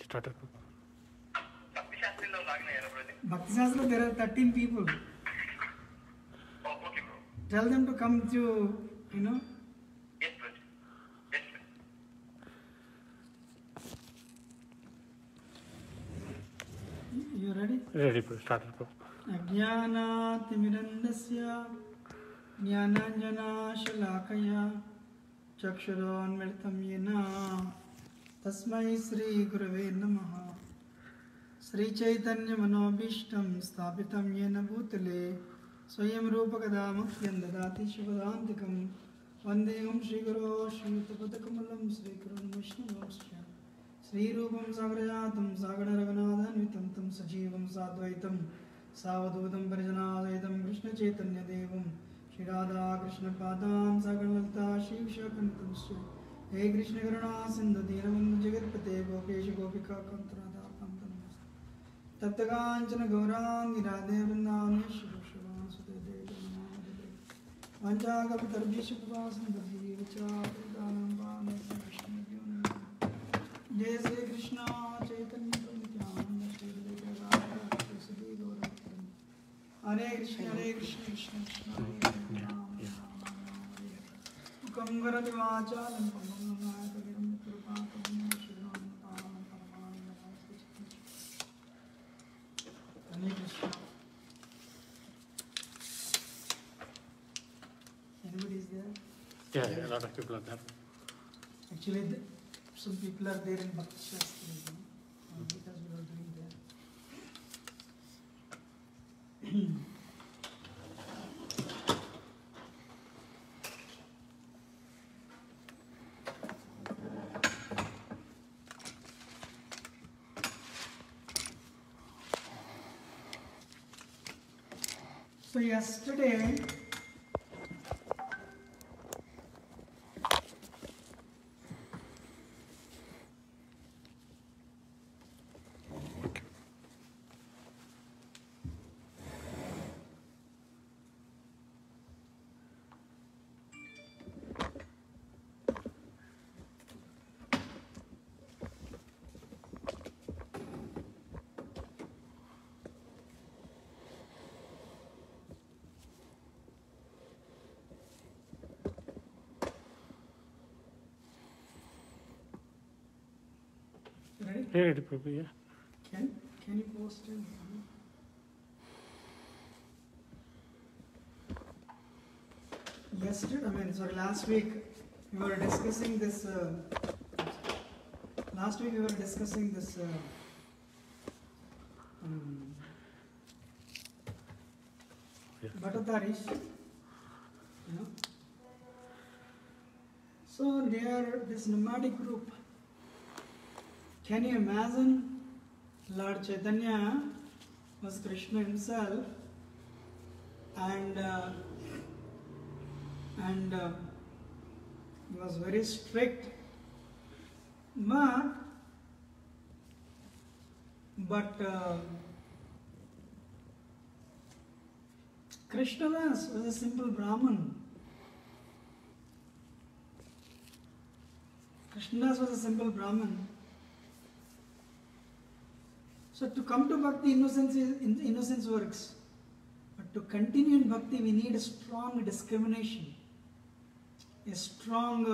Started. Bhakti Shastra, there are 13 people. Oh, okay, bro. Tell them to come to, you know. Yes, bro. Yes, bro. You ready? Ready, bro. Started, bro. Ajnana-timirandasya Jnananjana-shalakaya Chakshuronmritam yena Tasmai Sri Gurave Namaha. Sri Chaitanya Manobhishtam Sthapitam yena Bhutale Swayam Rupakadamakhyam Dadati Shubhadantikam Vandeham Shri Guru Shri Tapatakamulam Sri Kurun Vishnuvaksya Sri Rupam Sagrajatam Sagana Raghunathanvitam Tam Sajivam Sadvaitam Savadudam Parijanadayitam Krishna Chaitanya Devam Shri Radha Krishna Padam Sagarvalta Shri Vishakantam Sri He Krishna Karuna Sindhu Deenabandhu Jagatpate Gopesha Gopika Kantarada Kantam Taptakanchana Gaurangi Radhe Vrindavane Shri Shivan Sute Devi Namaste Vanchakapatarabhisha Pavasandhi Vicharadanam Vane Krishna Vyona Jai Sri Krishna Chaitanya Nityananda Shri Advaita Gadadhara Sri Gaurabhakta Hare Krishna Krishna Krishna Hare Hare Rama Rama Hare Hare Mukam Karati Vachalam Pangam Namayatam Krupakam Shriram Taram Paramam Namaste Hare Krishna. Anybody is there? Yeah, a lot of people are there. Actually, some people are there in Bhakti Shastra, you know, because we are doing that. So yesterday, ready? Ready, Prabhu, yeah. Can you post it? Last week we were discussing this. Last week we were discussing this. Yeah. Bhattacharya, you know. So they are this nomadic group. Can you imagine? Lord Chaitanya was Krishna himself, and he was very strict, but Krishnadas was a simple Brahman. Krishnadas was a simple Brahman. So to come to Bhakti, innocence works. But to continue in Bhakti, we need a strong discrimination, a strong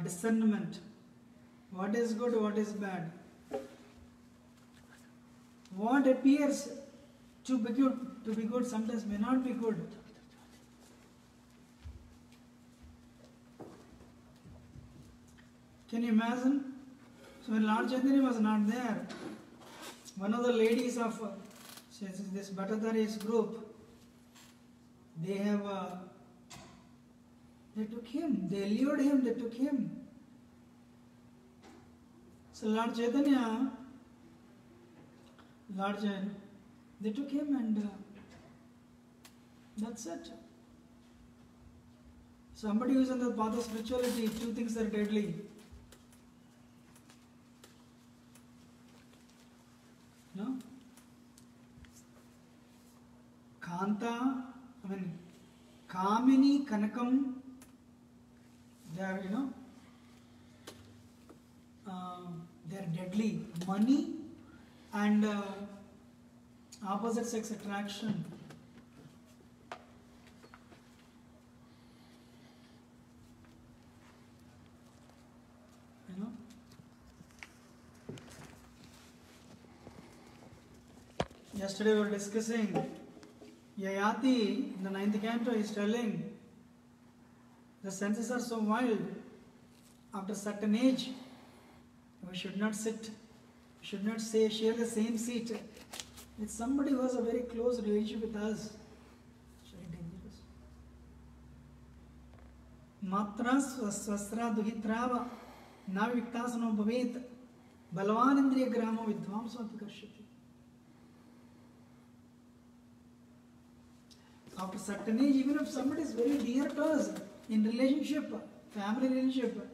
discernment. What is good, what is bad. What appears to be good sometimes may not be good. Can you imagine? So when Lord Chaitanya was not there, one of the ladies of this Bhattacharya's group, they took him, they lured him, they took him. So Lord Chaitanya, they took him and that's it. Somebody who is on the path of spirituality, two things are deadly. No? Kanta, Kamini, Kanakam, they are, they are deadly. Money and opposite sex attraction. You know? Yesterday we were discussing Yayati in the 9th canto is telling the senses are so wild. After certain age, we should not sit, should not share the same seat with somebody who has a very close relationship with us. It's very dangerous. Matra swastra duhitrava naviktasano bhavet balvan indriya gramo vidvamsam karshati. After certain age, even if somebody is very dear to us in relationship, family relationship,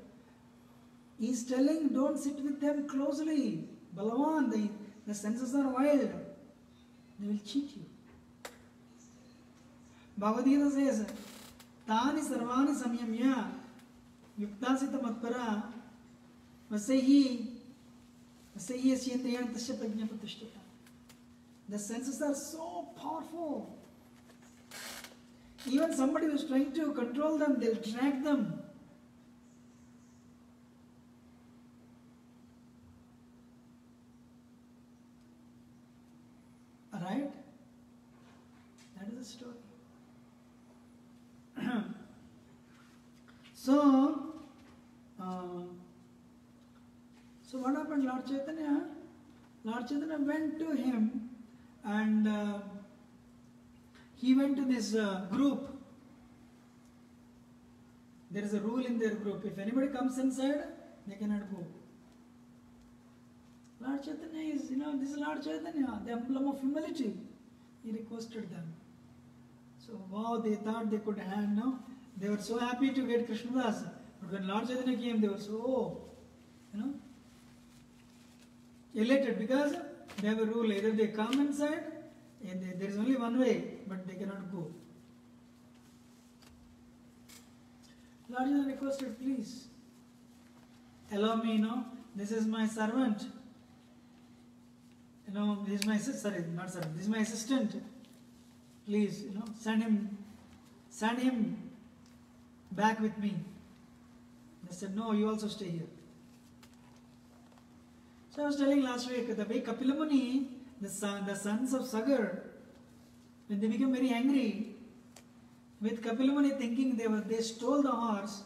he is telling don't sit with them closely. Balavan, the senses are wild. They will cheat you. Bhagavad Gita says, Tani sarvani samyamya yuktasita matpara vasehi asyendriyan tasya prajna pratishtata. The senses are so powerful. Even somebody who is trying to control them, they'll track them. Right? That is the story. So what happened? Lord Chaitanya went to him and he went to this group. There is a rule in their group. If anybody comes inside, they cannot go. Lord Chaitanya is, this is Lord Chaitanya, the emblem of humility. He requested them. So, wow, they thought they could have, no? They were so happy to get Krishnadas. But when Lord Chaitanya came, they were so, elated because they have a rule. Either they come inside, and there is only one way, but they cannot go. Lord Chaitanya requested, please, allow me, this is my servant. This is my assistant, this is my assistant. Please, send him back with me. They said, no, you also stay here. So I was telling last week, the way Kapila Muni, the sons of Sagar, when they became very angry, with Kapila Muni thinking they stole the horse,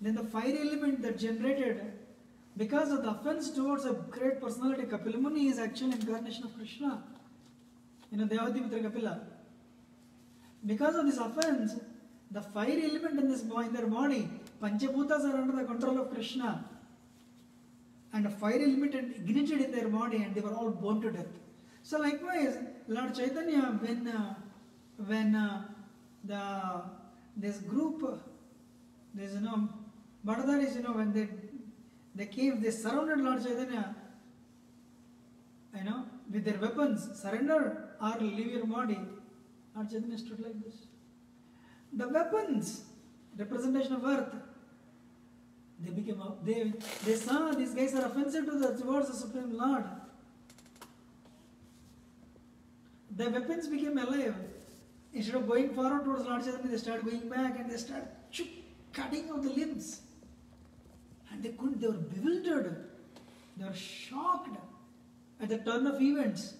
then the fire element that generated, because of the offense towards a great personality, Kapila Muni is actually incarnation of Krishna. Devati Mitra Kapila. Because of this offense, the fire element in their body, Panchabhutas are under the control of Krishna. And a fire element ignited in their body and they were all burned to death. So likewise, Lord Chaitanya, when this group, Bhadadaris, when they came, they surrounded Lord Chaitanya, with their weapons, surrender or leave your body. Lord Chaitanya stood like this. The weapons, representation of earth, they saw these guys are offensive towards the Supreme Lord. The weapons became alive. Instead of going forward towards Lord Chaitanya, they started going back and they started cutting off the limbs. And they were bewildered. They were shocked at the turn of events.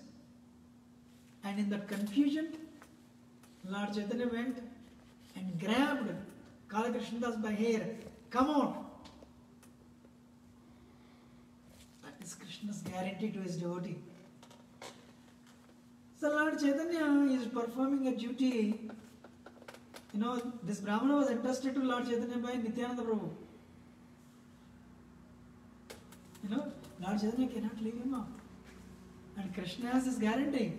And in that confusion, Lord Chaitanya went and grabbed Kala Krishnadas by hair. Come out. That is Krishna's guarantee to his devotee. So Lord Chaitanya is performing a duty. This Brahmana was entrusted to Lord Chaitanya by Nityananda Prabhu. Lord Chaitanya cannot leave him out. And Krishna has his guarantee.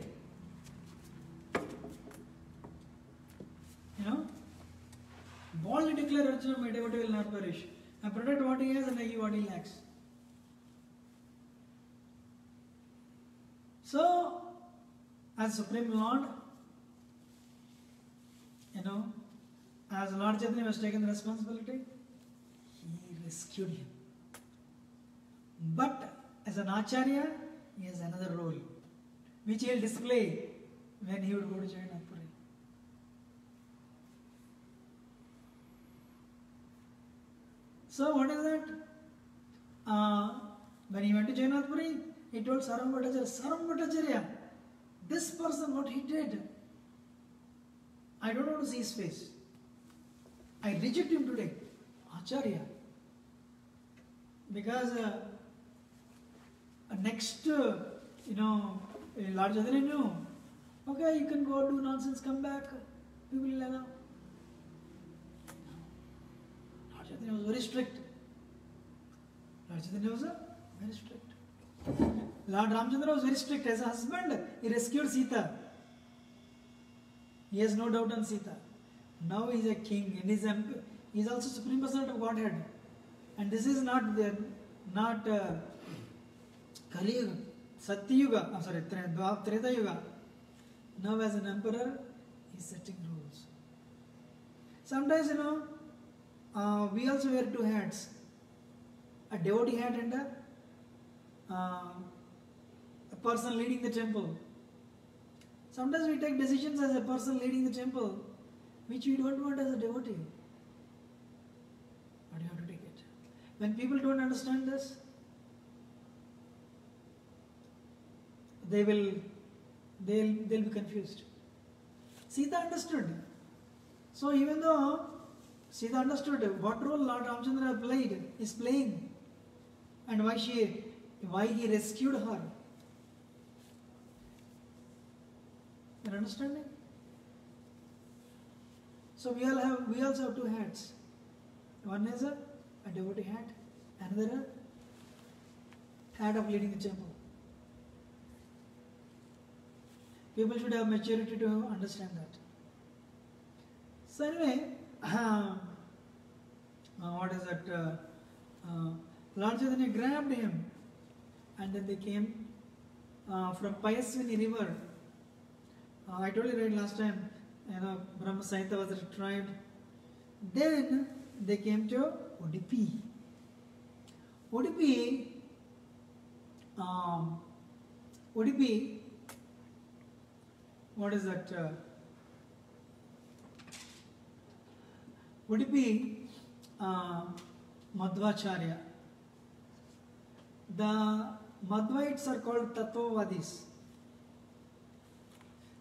Boldly declare, Arjuna, my devotee will not perish. I protect what he has and I give what he lacks. So, as Supreme Lord, as Lord Chaitanya was taken the responsibility, rescued him. But as an Acharya, he has another role, which he will display when he would go to Jagannath Puri. So what is that? When he went to Jagannath Puri, he told Sarvam Bhattacharya, this person, what he did, I don't want to see his face. I reject him today, Acharya. Because next, Lord Chaitanya knew, okay, you can go do nonsense, come back, people will allow. Lord Chaitanya was very strict. Lord Chaitanya was very strict. Lord Ramchandra was very strict. As a husband, he rescued Sita. He has no doubt on Sita. Now he is a king and he is also Supreme Personality of Godhead. And this is not Kali Yuga, Satya Yuga, I'm sorry, Treta Yuga. Now as an emperor, he is setting rules. Sometimes, we also wear two hats. A devotee hat and a person leading the temple. Sometimes we take decisions as a person leading the temple, which we don't want as a devotee. But you have to take it. When people don't understand this, they'll be confused. Sita understood. So even though Sita understood what role Lord Ramchandra is playing, and why he rescued her. You understanding? So we also have two hats. One is a devotee hat, another a hat of leading the temple. People should have maturity to understand that. So anyway, what is that? Lord Chaitanya grabbed him, and then they came from Payasvini river. I told you right last time, Brahma Samhita was retrieved. Then they came to Udupi. Udupi, what is that? Udupi, Madhvacharya. The Madhvites are called Tattvavadis.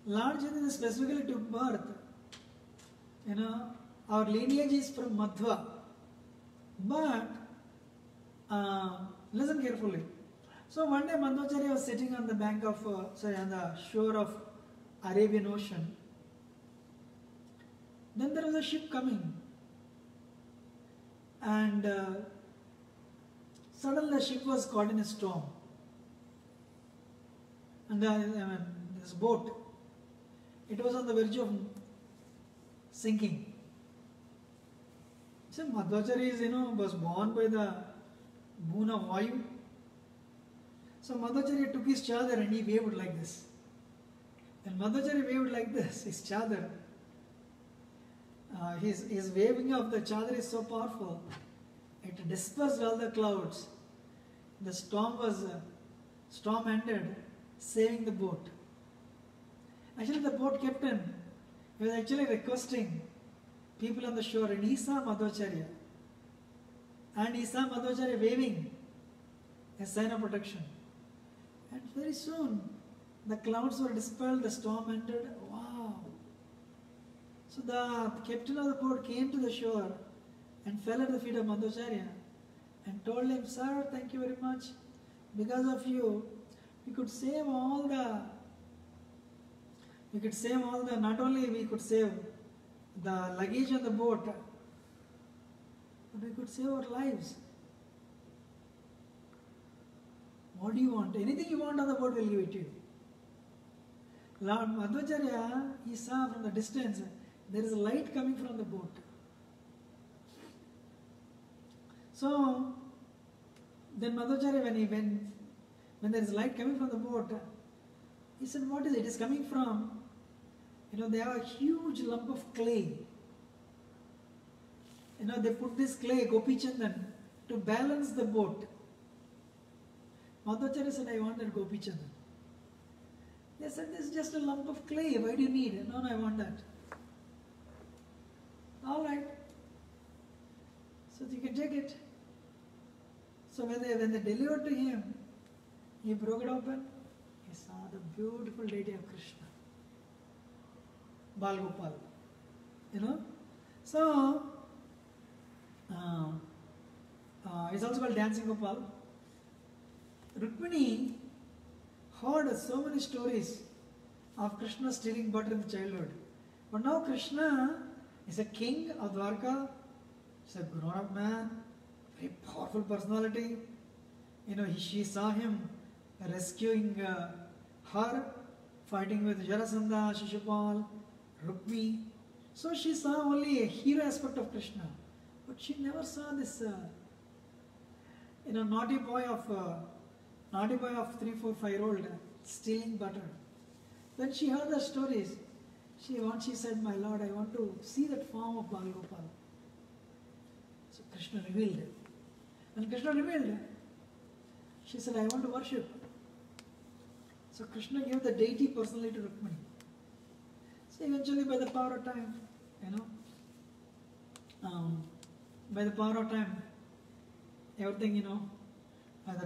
Lord Chaitanya specifically took birth. Our lineage is from Madhva. But, listen carefully. So one day Madhvacharya was sitting on the bank of, on the shore of Arabian Ocean. Then there was a ship coming. And suddenly the ship was caught in a storm. And this boat, it was on the verge of sinking. So Madhvacharya was born by the boon of Vayu. So Madhvacharya took his chadar and he waved like this. And Madhvacharya waved like this, his chadar. His waving of the chadar is so powerful. It dispersed all the clouds. The storm ended, saving the boat. Actually, the boat captain was actually requesting people on the shore, and he saw Madhvacharya. And he saw Madhvacharya waving a sign of protection. And very soon, the clouds were dispelled, the storm ended. Wow! So the captain of the boat came to the shore and fell at the feet of Madhvacharya and told him, "Sir, thank you very much. Because of you, we could save all the, not only we could save the luggage on the boat, but we could save our lives. What do you want? Anything you want on the boat, we'll give it to you." Lord Madhvacharya, he saw from the distance, there is a light coming from the boat. So, then Madhvacharya, when there is light coming from the boat, he said, "What is it? It is coming from, they have a huge lump of clay. They put this clay, Gopi Chandan, to balance the boat. Madhvacharya said, I want that Gopi Chandan. They said, this is just a lump of clay. Why do you need it? No, I want that. All right. So you can take it. So when they delivered to him, he broke it open. He saw the beautiful deity of Krishna, Bal Gopal. You know? So, it's also called Dancing Gopal. Rukmini heard so many stories of Krishna stealing butter in childhood. But now Krishna is a king of Dwarka. He's a grown-up man, very powerful personality. You know, she saw him rescuing her, fighting with Jarasandha, Shishupal, Rukmi. So she saw only a hero aspect of Krishna. But she never saw this, naughty boy of 3, 4, 5-year-old stealing butter. When she heard the stories, she said, my Lord, I want to see that form of Bal Gopal. So Krishna revealed it. When Krishna revealed it, she said, I want to worship. So Krishna gave the deity personally to Rukmini. So eventually by the power of time, by the power of time, everything,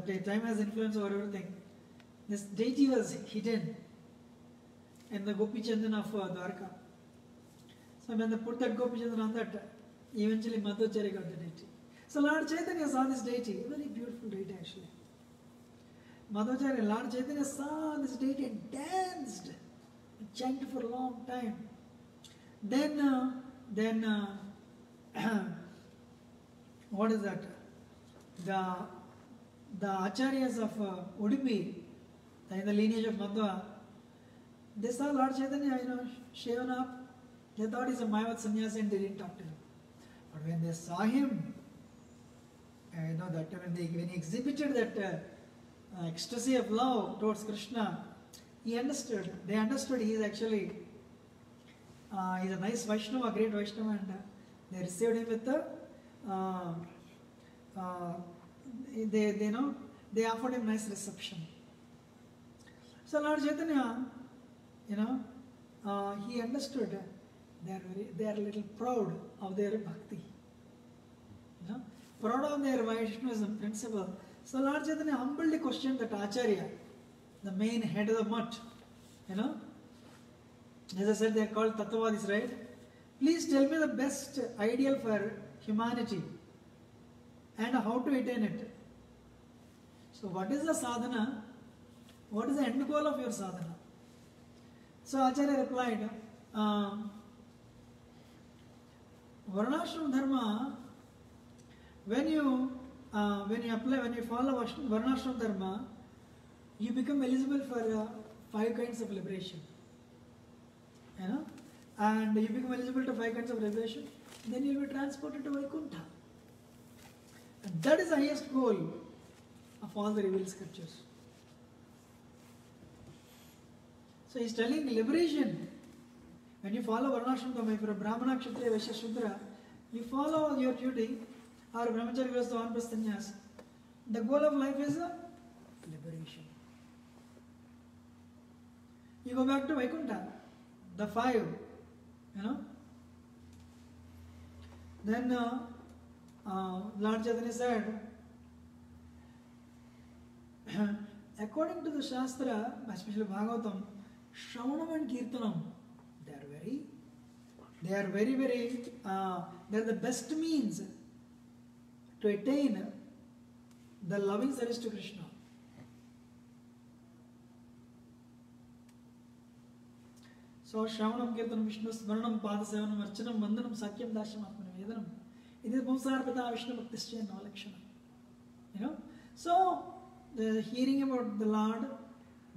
the time has influence over everything. This deity was hidden in the Gopi Chandan of Dwarka. So when they put that Gopi Chandan on that, eventually Madhvacharya got the deity. So Lord Chaitanya saw this deity, very beautiful deity actually. Madhvacharya, Lord Chaitanya saw this deity and danced, and chanted for a long time. Then what is that? The acharyas of Udupi, in the lineage of Madhva, they saw Lord Chaitanya, shaven up. They thought he's a Mayavad sannyasi and they didn't talk to him. But when they saw him, that when he exhibited that ecstasy of love towards Krishna, he understood. They understood he is actually he's a nice Vaishnava, a great Vaishnava, and they received him with they offered him nice reception. So Lord Chaitanya, he understood they are a little proud of their bhakti, proud of their Vaishnavism principle. So Lord Chaitanya humbly questioned that Acharya, the main head of the mutt, as I said, they are called Tattvavadis, right? Please tell me the best ideal for humanity and how to attain it. So what is the sadhana? What is the end goal of your sadhana? So Acharya replied, Varnashram Dharma, when you follow Varnashram Dharma, you become eligible for 5 kinds of liberation. And you become eligible to 5 kinds of liberation, then you will be transported to Vaikuntha. And that is the highest goal of all the revealed scriptures. So he is telling liberation. When you follow Varnashram Dharma, if you are a Brahmana, Kshatriya, Vaishya, Shudra, you follow your duty, or Brahmacharya, Grihastha, Vanaprastha, Sannyas. The goal of life is liberation. You go back to Vaikuntha, the 5, Then Lord Chaitanya said, according to the Shastra, especially Bhagavatam, Shravanam and Kirtanam, they are the best means to attain the loving service to Krishna. So Shravanam, Kirtanam, Vishnu Smaranam, Padasevanam, Archanam, Vandanam, Sakyam, Dasham, Atmanivedanam. It is Bhumsarpata Vishnu Bhaktisya and Nalakshanam. So the hearing about the Lord,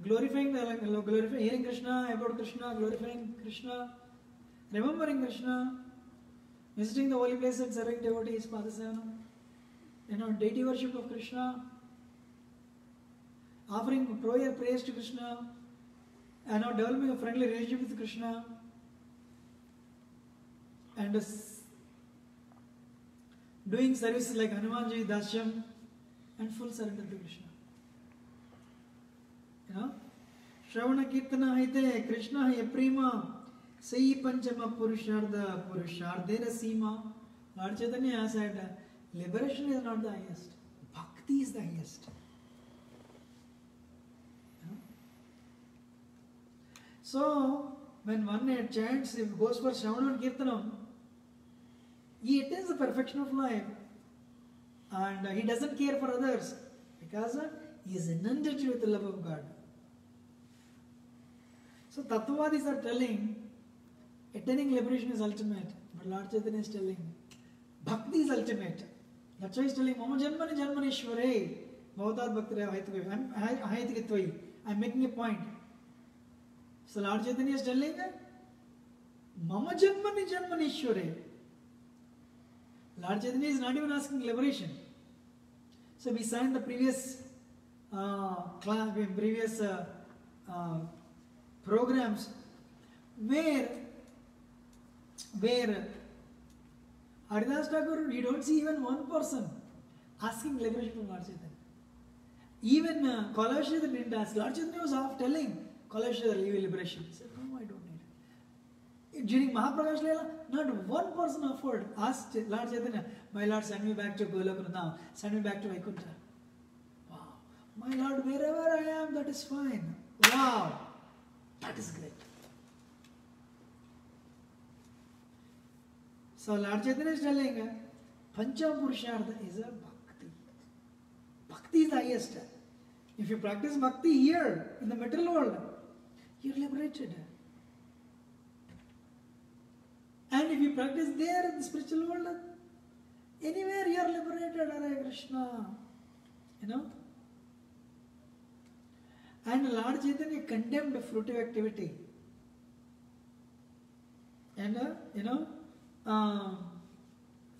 glorifying hearing Krishna, about Krishna, glorifying Krishna, remembering Krishna, visiting the holy place and serving devotees, Padasevanam, deity worship of Krishna, offering praise to Krishna, and now developing a friendly relationship with Krishna, and doing services like Hanumanji, Dasyam, and full surrender to Krishna. You know? Shravana Kirtana Haite, Krishna Hai Prima, Sai Panchama Purusharda, Purushardera Sima. Lord Chaitanya said, liberation is not the highest, bhakti is the highest. You know? So, when one chants, if it goes for Shravana and Kirtanam, he attains the perfection of life and he doesn't care for others because he is inundated with the love of God. So Tattvavadis are telling attaining liberation is ultimate, but Lord Chaitanya is telling bhakti is ultimate. That's why he is telling Mama Janmani Janmaneshware Bhavatat Bhakti. I'm making a point. So Lord Chaitanya is telling Mama Janmani Janmaneshware. Lord Chaitanya is not even asking liberation. So we signed the previous programs where Haridas Thakur, we don't see even one person asking liberation from Lord Chaitanya. Even Kaulashadhar didn't ask. Lord Chaitanya was half telling Kaulashadhar, leave liberation. He said, no, I don't need it. During Mahaprakash Leela, not one person offered, asked Lord Chaitanya, my Lord, send me back to Golok now, send me back to Vaikuntha. Wow. My Lord, wherever I am, that is fine. Wow. That is great. So Lord Chaitanya is telling, Pancha Purushartha is a bhakti. Bhakti is the highest. If you practice bhakti here, in the material world, you are liberated. And if you practice there in the spiritual world, anywhere you are liberated, Hare Krishna. You know? And Lord Chaitanya condemned fruitive activity. And,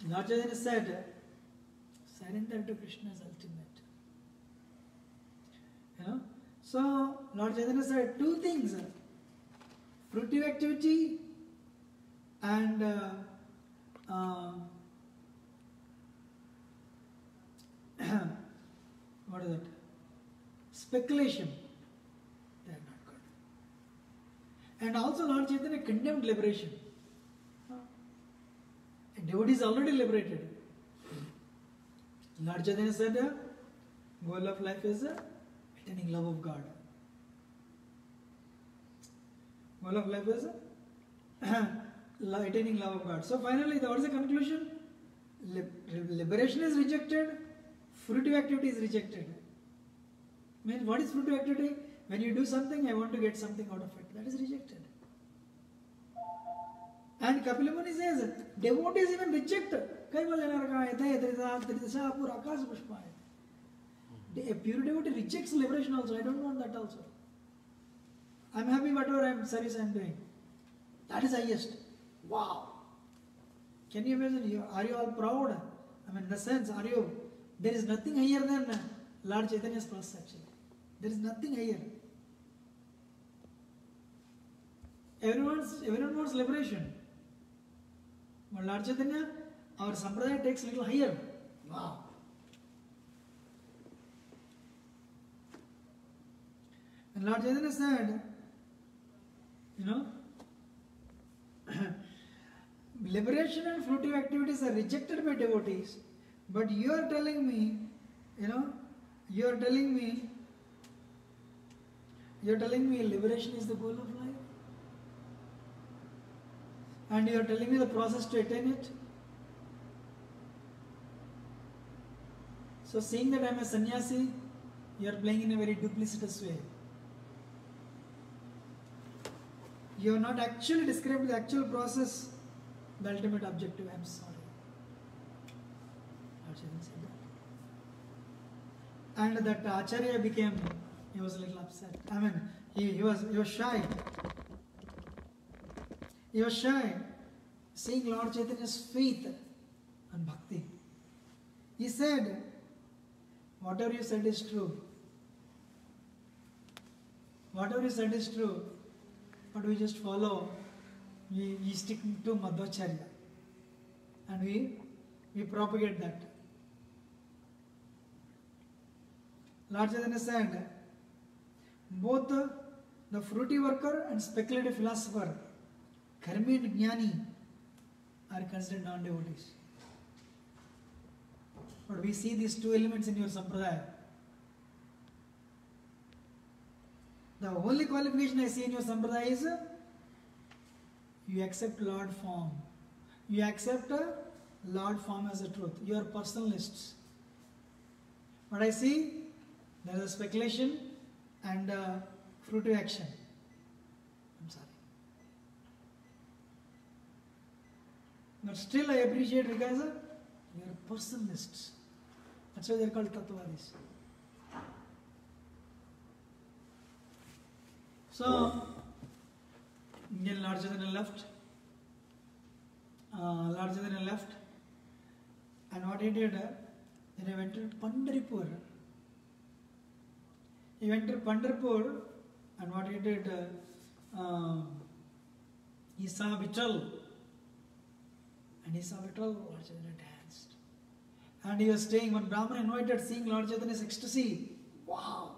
Lord Chaitanya said, surrender to Krishna is ultimate. You know? So, Lord Chaitanya said two things. Fruitive activity and what is it? Speculation. They are not good. And also Lord Chaitanya condemned liberation. A devotee is already liberated. Lord Chaitanya said, goal of life is attaining love of God. Goal of life is attaining love of God. So finally, what is the conclusion? Liberation is rejected, fruitive activity is rejected. Means what is fruitive activity? When you do something, I want to get something out of it. That is rejected. And Kapila Muni says, devotees even reject. A pure devotee rejects liberation also. I don't want that also. I'm happy whatever service I'm doing. That is highest. Wow. Can you imagine? Are you all proud? I mean, in a sense, there is nothing higher than Lord Chaitanya's process actually. There is nothing higher. Everyone wants liberation. But Lord Chaitanya, our sampradaya takes a little higher. Wow. And Lord Chaitanya said, liberation and fruitive activities are rejected by devotees, but you are telling me, liberation is the goal of life, and you are telling me the process to attain it. So seeing that I am a sannyasi, you are playing in a very duplicitous way. You have not actually described the actual process, the ultimate objective. I am sorry. Acharya said that. And that Acharya he was a little upset. I mean, he was shy. He was shy, seeing Lord Chaitanya's faith and bhakti. He said, whatever you said is true. Whatever you said is true. But we just follow, we stick to Madhvacharya. And we we propagate that. Lord Chaitanya said, both the fruity worker and speculative philosopher, karmi and jnani, are considered non-devotees. But we see these two elements in your sampradaya. The only qualification I see in your sampradaya is you accept Lord form. You accept Lord form as a truth. You are personalists. But I see there is a speculation and fruitive action. I'm sorry. But still I appreciate because you are personalists. That's why they are called Tattvadis. So, Indian Lord Chaitanya left. Lord Chaitanya left. And what he did, then he went to Pandharpur. He went to Pandharpur, and what he did, he saw Vittal. And he saw Vittal, Lord Chaitanya danced. And he was staying, when Brahman invited, seeing Lord Chaitanya's ecstasy. Wow!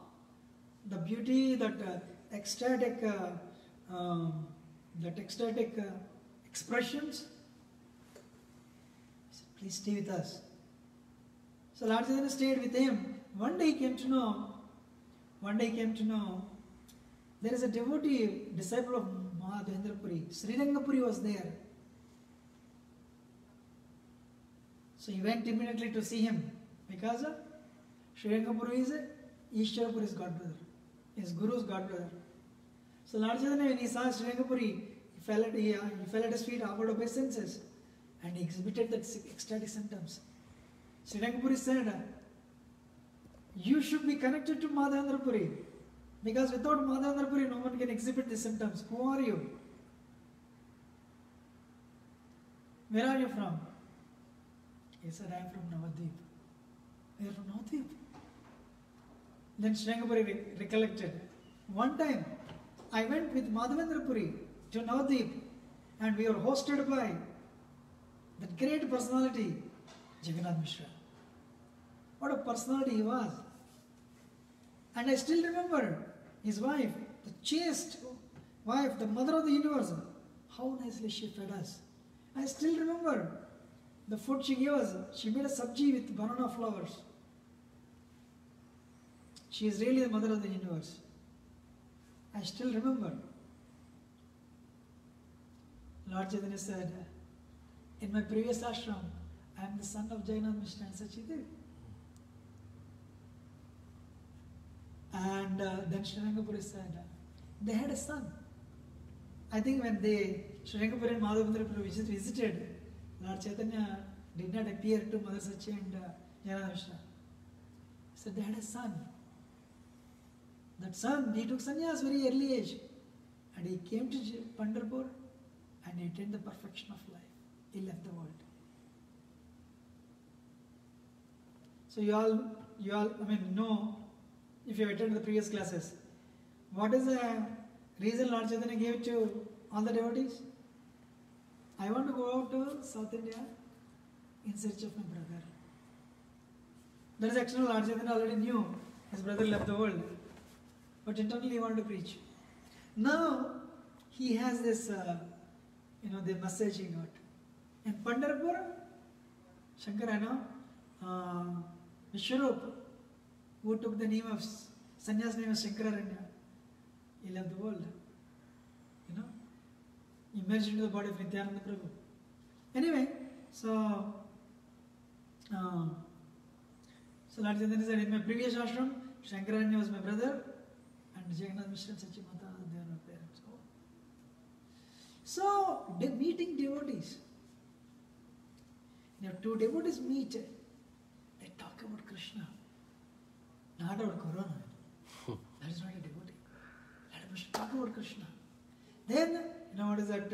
The beauty, that ecstatic expressions. He said, please stay with us. So Lord Chaitanya stayed with him. One day he came to know, there is a devotee, disciple of Madhendrapuri. Srirangapuri was there. So he went immediately to see him, because Srirangapuri is Ishwarapuri's godbrother, his guru's godbrother. So Lord Chaitanya, when he saw Srirangapuri, he fell at his feet, offered obeisances, and he exhibited that ecstatic symptoms. Srirangapuri said, you should be connected to Madhendrapuri, because without Madhendrapuri, no one can exhibit these symptoms. Who are you? Where are you from? He said, I am from Navadvip. We are from Navadvip. Then Srirangapuri recollected. One time, I went with Madhavendrapuri to Navadvip, and we were hosted by that great personality, Jagannath Mishra. What a personality he was. And I still remember his wife, the chaste wife, the mother of the universe, how nicely she fed us. I still remember the food she gave us. She made a sabji with banana flowers. She is really the mother of the universe. I still remember. Lord Chaitanya said, in my previous ashram, I am the son of Jagannath Mishra and Sachidev. And then Srirangapuri said, they had a son. I think when Srirangapuri and Madhavendrapuri visited, Lord Chaitanya did not appear to Mother Sachi and Jagannath Mishra. He said they had a son. That son, he took sannyas very early age. And he came to Pandharpur and he attained the perfection of life. He left the world. So you all, know, if you have attended the previous classes, what is the reason Lord Chaitanya gave to all the devotees? I want to go out to South India in search of my brother. That is actually Lord Chaitanya already knew his brother left the world. But internally he wanted to preach. Now he has this, the message he got. In Pandharpur, Shankarana, Vishwarup, who took the name of sannyas name of Shankararanya, he left the world. He merged into the body of Nityananda Prabhu. Anyway, so Lord Chaitanya said, in my previous ashram, Shankararanya was my brother, and Jagannath Mishra and Sachimata, they are my parents. So, meeting devotees. Two devotees meet, they talk about Krishna, not about Corona. That is not a devotee. Let us talk about Krishna. Then, what is that?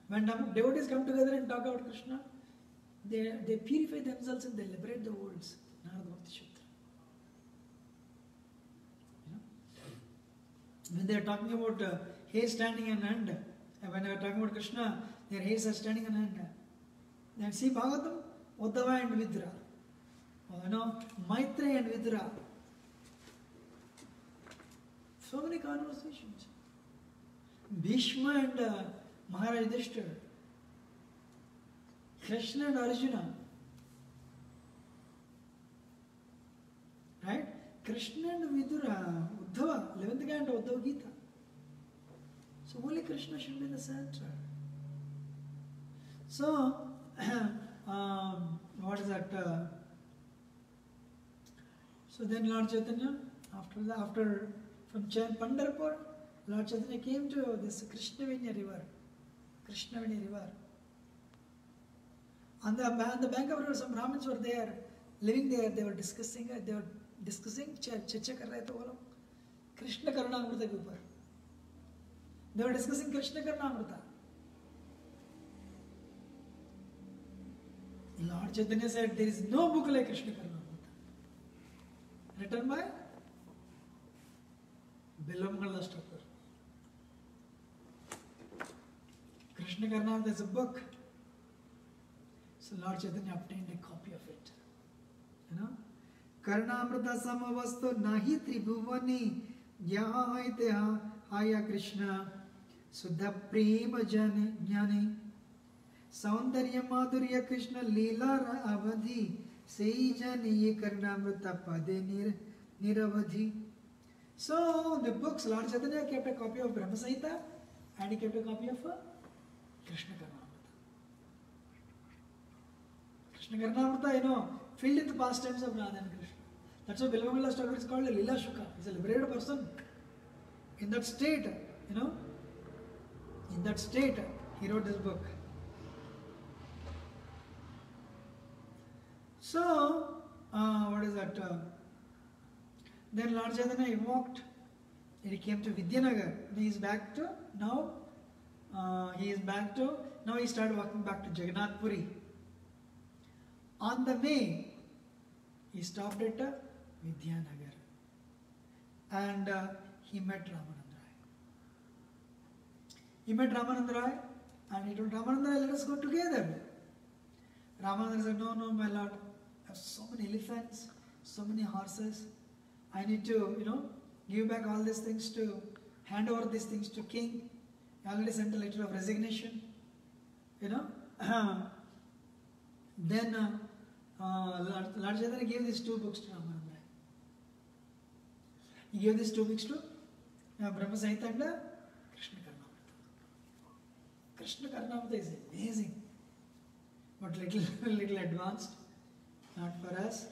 When devotees come together and talk about Krishna, they purify themselves and they liberate the worlds. Narada Bhakti Sutra. When they are talking about hair standing on end, when they are talking about Krishna, their hairs are standing on hand. Then see Bhagavatam, Uddhava and Vidra. Maitreya and Vidra. So many conversations. Bhishma and Maharaj Yudhishthira. Krishna and Arjuna. Right? Krishna and Vidura, Uddhava, 11th canto Uddhava Gita. So only Krishna should be the center. So, what is that? So then Lord Chaitanya, after from Pandharpur, Lord Chaitanya came to this Krishnavenya river. Krishnavenya river. On the bank of the river, some Brahmins were there, living there. They were discussing. चर्चा कर रहे थे वो लोग कृष्ण करुणामृत के ऊपर. They were discussing Krishna Karnamrita. Lord Chaitanya said there is no book like Krishna Karnamrita, written by Bilamangala Thakur. Krishna Karnamrita is a book. So Lord Chaitanya obtained a copy of it. You know? Karnamrita samavastu nahi tribhuvani yaha hai teha haya Krishna Suddha prema jnani Saundarya madhurya Krishna leela avadhi sei jani ye Karnamrita pade niravadhi. So the books, Lord Chaitanya kept a copy of Brahma Samhita and he kept a copy of Krishna Karnamrita. Krishna Karnamrita, you know, filled with the pastimes of Radha and Krishna. That's why Bilamangala Thakur is called a Lila Shuka. He's a liberated person. In that state, you know, in that state, he wrote this book. So, what is that? Then Lord Chaitanya, he walked, and he came to Vidyanagar. He is back to, now he started walking back to Jagannath Puri. On the way, he stopped at Vidyanagar. And he met Ramananda Rai. He met Ramananda Rai and he told Ramananda Rai, let us go together. Ramananda said, no, my lord, I have so many elephants, so many horses. I need to, you know, give back all these things to, hand over these things to king. I already sent a letter of resignation, you know. Then Lord Chaitanya gave these two books to Ramananda Rai. He gave these two books to Brahma Samhita and Krishna Karnamrita. Krishna Karnamrita is amazing, but little advanced, not for us.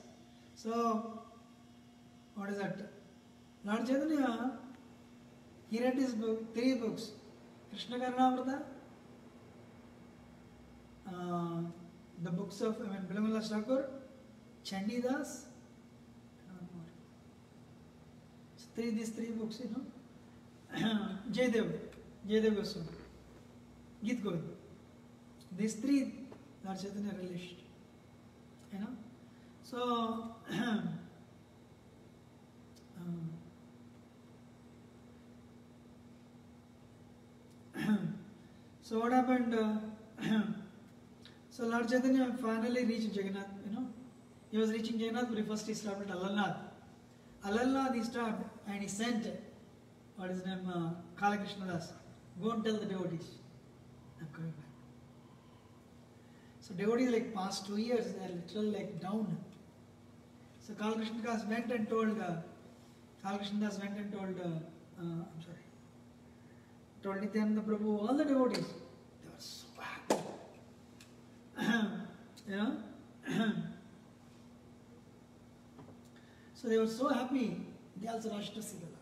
So, what is that? Lord Chaitanya, he read his book, 3 books. Krishna Karnamrita, the books of Bilamangala Thakur, Chandidas, and one more. So these three books, you know. Jaydev Goswami, Gita Govind. These 3 Lord Chaitanya released. You know. So so what happened? So Lord Chaitanya finally reached Jagannath, you know. He was reaching Jagannath, but first he stopped at Alalnath. Alalnath he stopped and he sent, what is his name, Kalakrishna Das, go and tell the devotees, I'm coming back. So devotees like past 2 years, they are literally like down. So Kalakrishna Das went and told, told Nityananda Prabhu, all the devotees, they were so happy. You know? So they were so happy, they also rushed to see the Lord.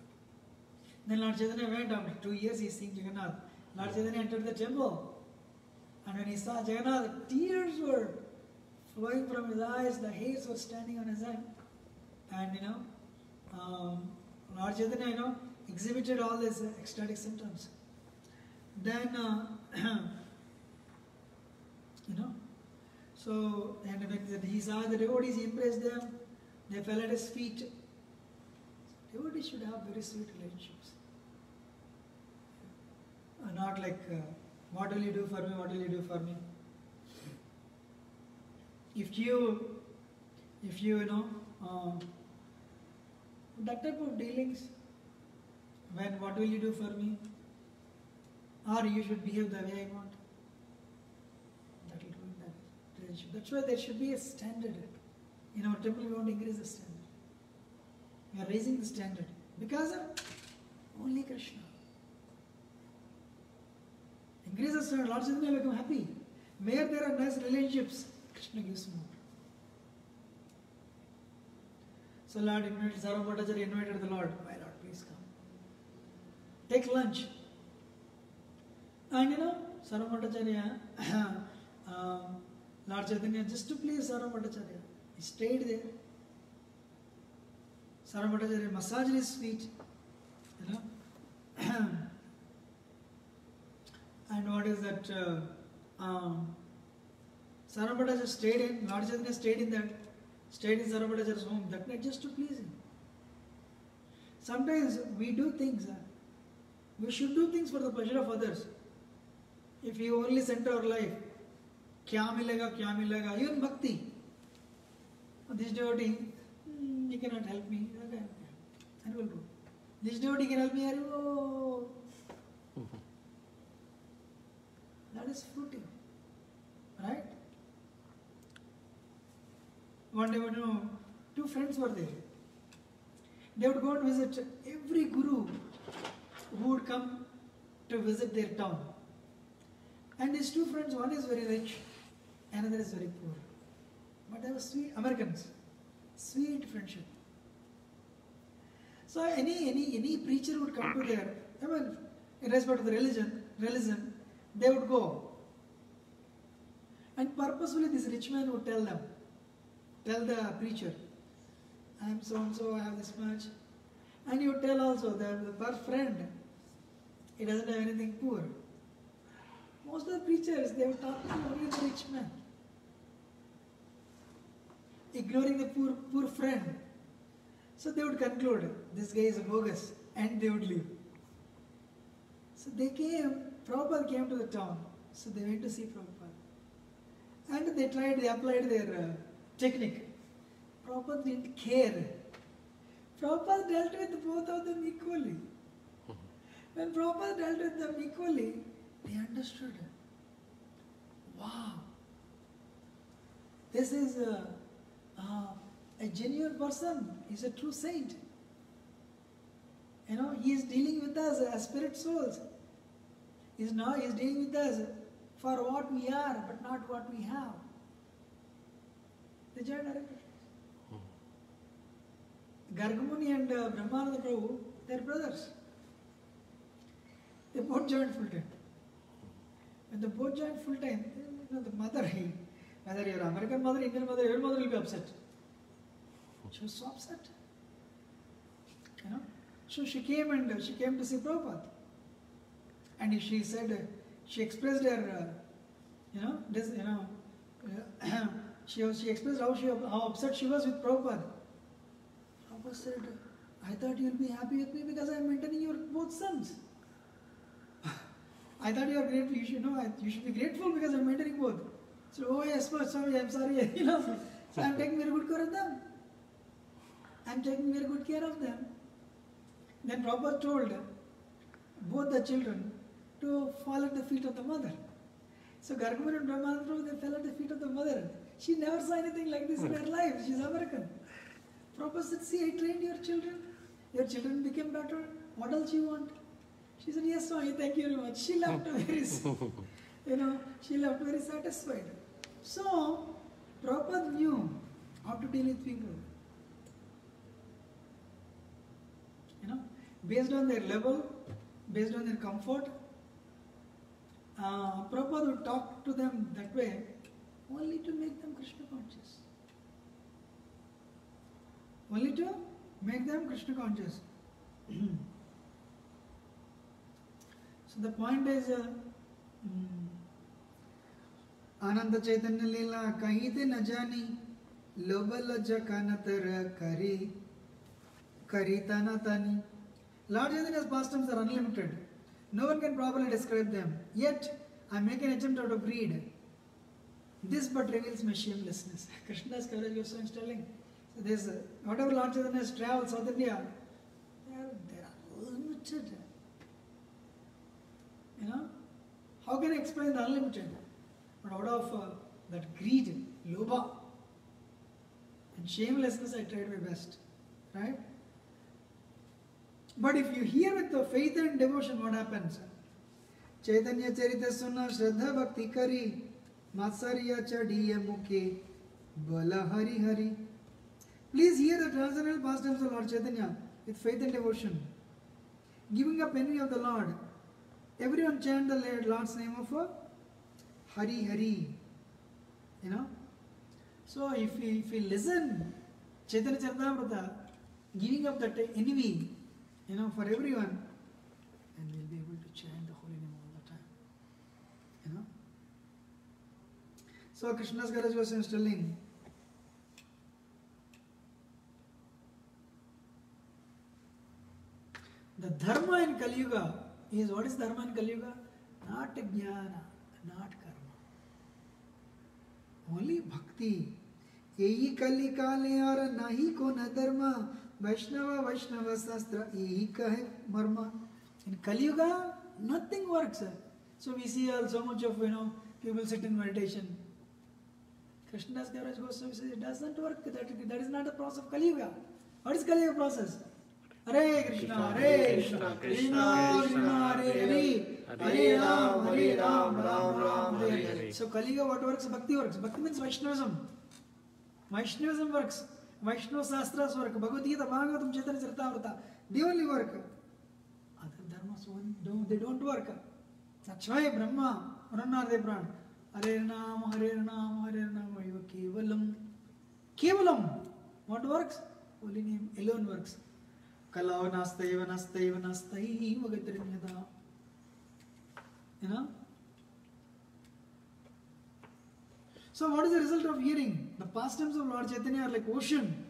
Then Lord Chaitanya went after 2 years, he is seeing Jagannath. Lord Chaitanya entered the temple. And when he saw Jagannath, tears were flowing from his eyes, the hairs were standing on his head. And you know, Lord Chaitanya, you know, exhibited all these ecstatic symptoms. Then, you know, so, and when he saw the devotees, he impressed them, they fell at his feet. Devotees should have very sweet relationships. Not like What will you do for me? What will you do for me? If you that type of dealings, when what will you do for me? Or you should behave the way I want. That will ruin that relationship. That's why there should be a standard. In our temple, we want to increase the standard. We are raising the standard because of only Krishna. Increase the standard, Lord Chaitanya will become happy. Where there are nice relationships, Krishna gives more. So Lord invited, Sarvabhauma Bhattacharya invited the Lord. My Lord, please come. Take lunch. And Sarvabhauma Bhattacharya, Lord Chaitanya, just to please Sarvabhauma Bhattacharya, he stayed there. Sarvabhauma Bhattacharya massaged his feet. And what is that? Sarvabhauma Bhattacharya stayed in, Lord Chaitanya stayed in Sarvabhauma Bhattacharya's home that night just to please him. Sometimes we do things, we should do things for the pleasure of others. If you only center our life, kya milega, even bhakti. This devotee, he cannot help me. Okay. And will do. This devotee can help me. Oh. That is fruiting. Right? One day, two friends were there. They would go and visit every guru who would come to visit their town. And these two friends, one is very rich, another is very poor. But they were sweet Americans. Sweet friendship. So any preacher would come to their, in respect to the religion, they would go. And purposefully this rich man would tell the preacher, I am so and so, I have this much. And he would tell also the per friend, he doesn't have anything poor. Most of the preachers, they would talk to only the rich man, ignoring the poor friend. So they would conclude, this guy is a bogus, and they would leave. So Prabhupada came to the town. So they went to see Prabhupada. And they applied their technique. Prabhupada didn't care. Prabhupada dealt with both of them equally. When Prabhupada dealt with them equally, they understood. Wow. This is a genuine person. He's a true saint. He is dealing with us as spirit souls. He's dealing with us for what we are, but not what we have. They joined directly. Gargamuni and Brahmananda Prabhu, they are brothers. They both joined full time. When they both joined full time, the mother, whether your American mother, Indian mother, your mother will be upset. She was so upset. So she came to see Prabhupada. And she said, she expressed her, she expressed how upset she was with Prabhupada. Prabhupada said, I thought you will be happy with me because I am maintaining your both sons. I thought you are grateful. You should be grateful because I am maintaining both. So, oh yes, sorry, I am sorry. So I am taking very good care of them. I am taking very good care of them. Then Prabhupada told both the children to fall at the feet of the mother. So Gargamuni and Brahmananda, they fell at the feet of the mother. She never saw anything like this in her life. She's American. Prabhupada said, see, I trained your children. Your children became better. What else you want? She said, yes, Swami, thank you very much. She left very, she left very satisfied. So, Prabhupada knew how to deal with people. Based on their level, based on their comfort, Prabhupada would talk to them that way only to make them Krishna conscious. Only to make them Krishna conscious. So the point is, Ananda Chaitanya Leela kahite na jani, loba lajja kanatara karita na tani. Lord Chaitanya's pastimes are unlimited. No one can properly describe them. Yet, I make an attempt out of greed. This but reveals my shamelessness. Krishnadas Kaviraj Goswami is telling. So there's whatever Lord Chaitanya has traveled South India, they are limited. You know, how can I explain the unlimited? But out of that greed, lobha, and shamelessness, I tried my best, right? But if you hear with the faith and devotion, what happens? Chaitanya Charita Sunna Shraddha Bhakti Kari Matsarya Chadiya Mukhe Bala Hari Hari. Please hear the transcendental pastimes of Lord Chaitanya with faith and devotion. Giving up envy of the Lord. Everyone chant the Lord's name of Hari Hari. You know? So if we listen, Chaitanya Charitamrita, giving up that envy, you know, for everyone, and we'll be able to chant the holy name all the time. You know? So Krishnadas Kaviraj Goswami is telling, the dharma in Kali Yuga is, what is dharma in Kali Yuga? Not jnana, not karma. Only bhakti. Yehi Kali Kale aur nahi ko na dharma. Vaishnava Sastra yehi kahe marma. In Kali Yuga, nothing works. So we see so much of, you know, people sit in meditation. Krishnadas Kaviraj Goswami says it doesn't work. That is not the process of Kali Yuga. What is Kali Yuga process? Hare Krishna, Hare Krishna, Krishna Krishna, Hare Hare, Hare Ram, Ram Ram, Hare Hare. So Kali Yuga, what works? Bhakti works. Bhakti means Vaishnavism. Vaishnavism works. Vaishnava Sastras work. Bhagavad Gita, Bhagavatam, Chaitanya Charitamrita. They only work. Other dharmas, they don't work. That's why Brahma, Ranarde Pran, Hare Nam, Hare Nam, Hare Nam, Kevalam. Kevalam. What works? Holy name alone works. Kalau nastaiva nastaiva nastaiva gatrinyada. You know? So what is the result of hearing? The pastimes of Lord Chaitanya are like ocean.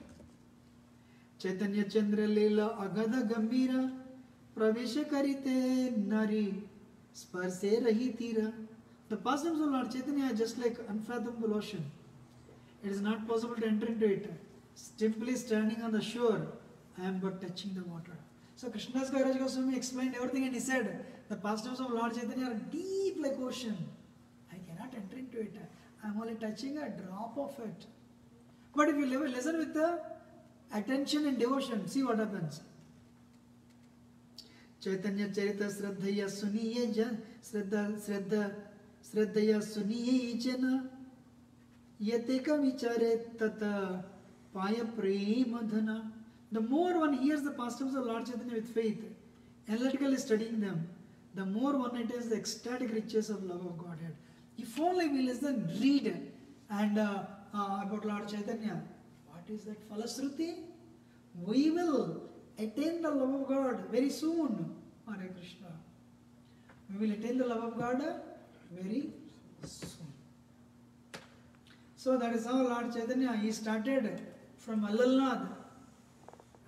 Chaitanya Chandra Leela Agada Gambira Pravesha Karite Nari Sparse Rahi Tira. The pastimes of Lord Chaitanya are just like unfathomable ocean. It is not possible to enter into it. Simply standing on the shore, I am but touching the water. So Krishnadas Kaviraj Goswami explained everything and he said, the pastimes of Lord Chaitanya are deep like ocean. I cannot enter into it. I am only touching a drop of it. But if you listen with the attention and devotion, see what happens. Chaitanya Charita Shraddhaya Suniye Jana Shraddhaya Suniye Jana Yateka Vichare Tata Paya Prema Dhana. The more one hears the pastimes of Lord Chaitanya with faith, analytically studying them, the more one attains the ecstatic riches of love of Godhead. If only we listen, read, and about Lord Chaitanya, what is that Falasruti? We will attain the love of God very soon. Hare Krishna. We will attain the love of God very soon. So that is how Lord Chaitanya, he started from Alalnad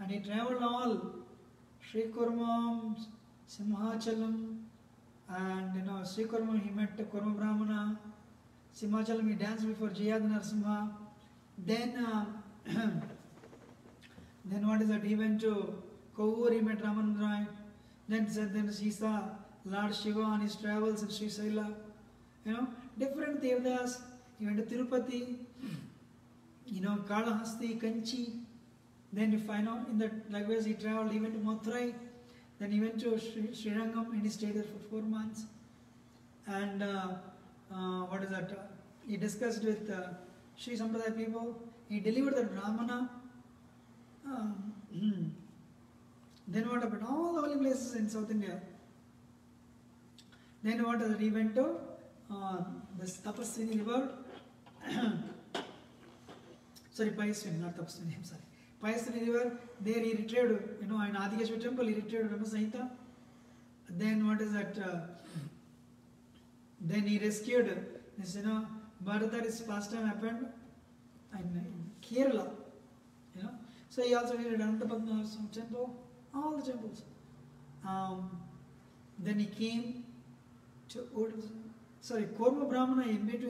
and he traveled all Sri Kurmam, Simhachalam, and Sri Kurmam he met Kurma Brahmana, Simhachalam he danced before Jayad Narasimha. Then what is that? He went to Kovur, he met Raman Rai. Then he saw Lord Shiva on his travels in Sri Saila. Different Devdas. He went to Tirupati, Kalahasti, Kanchi. Then in that likewise he traveled, he went to Mathura. Then he went to Srirangam and he stayed there for 4 months. And what is that? He discussed with Sri Sampradaya people. He delivered the Brahmana. Then what happened? All the holy places in South India. Then what is it? He went to the Tapaswini river. Sorry, Payaswini, not Tapaswini, I'm sorry. Payaswini river, there he retrieved, in Adhikeshwar temple, he retrieved Brahma Samhita. Then what is that? Then he rescued this, Bharatari's pastime happened in Kerala. So he also visited Anantapadma temple, all the temples. Then he came to sorry, Korma Brahmana, he met,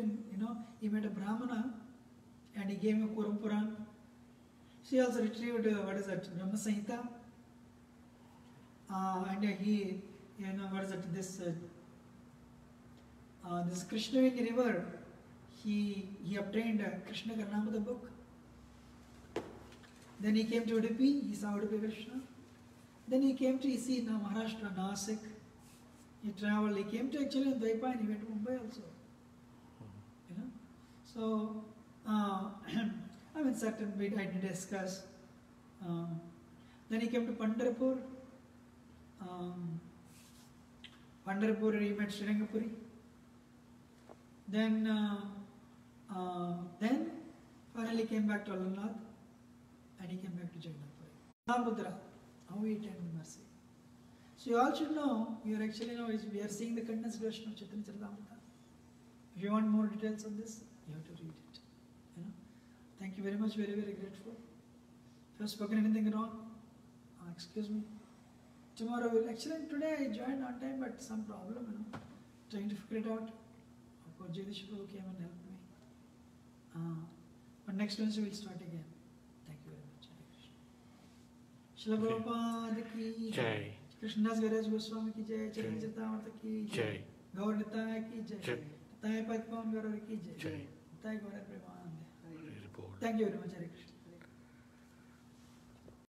he met a Brahmana and he gave him a Kuram Puran. She also retrieved, what is that, Brahma Samhita. And he, what is that, this Krishnaveni river, he obtained Krishna Karnamada book. Then he came to Udupi, he saw Udupi Krishna. Then he came to, now Maharashtra, Nasik. He traveled, he came to actually Dvaipa and he went to Mumbai also. So, I mean, certain bit I did discuss. Then he came to Pandharpur. Pandharpur, he met Srirangapuri. Then finally came back to Alannath and he came back to Jagannath. Mahamudra, how he attained mercy. So you all should know, we are seeing the condensed version of Chaitanya Charitamrita. If you want more details on this, you have to read it. Thank you very much, very, very grateful. If I've spoken anything wrong, excuse me. Tomorrow today I joined on time, but some problem, trying to figure it out. Of course, Jagdish Prabhu came and helped me. But next Wednesday we'll start again. Thank you very much. Hare Krishna. Srila Prabhupada ki Jai. Krishnadas Viraj Goswami ki jai. Chaitanya Charitamrita ki Jai. Gaur Nitai ki jai. Jai. Nitai Padma Gaur ki jai. Jai. Nitai Gaur Premanande. Report. Thank you very much, Hare Krishna.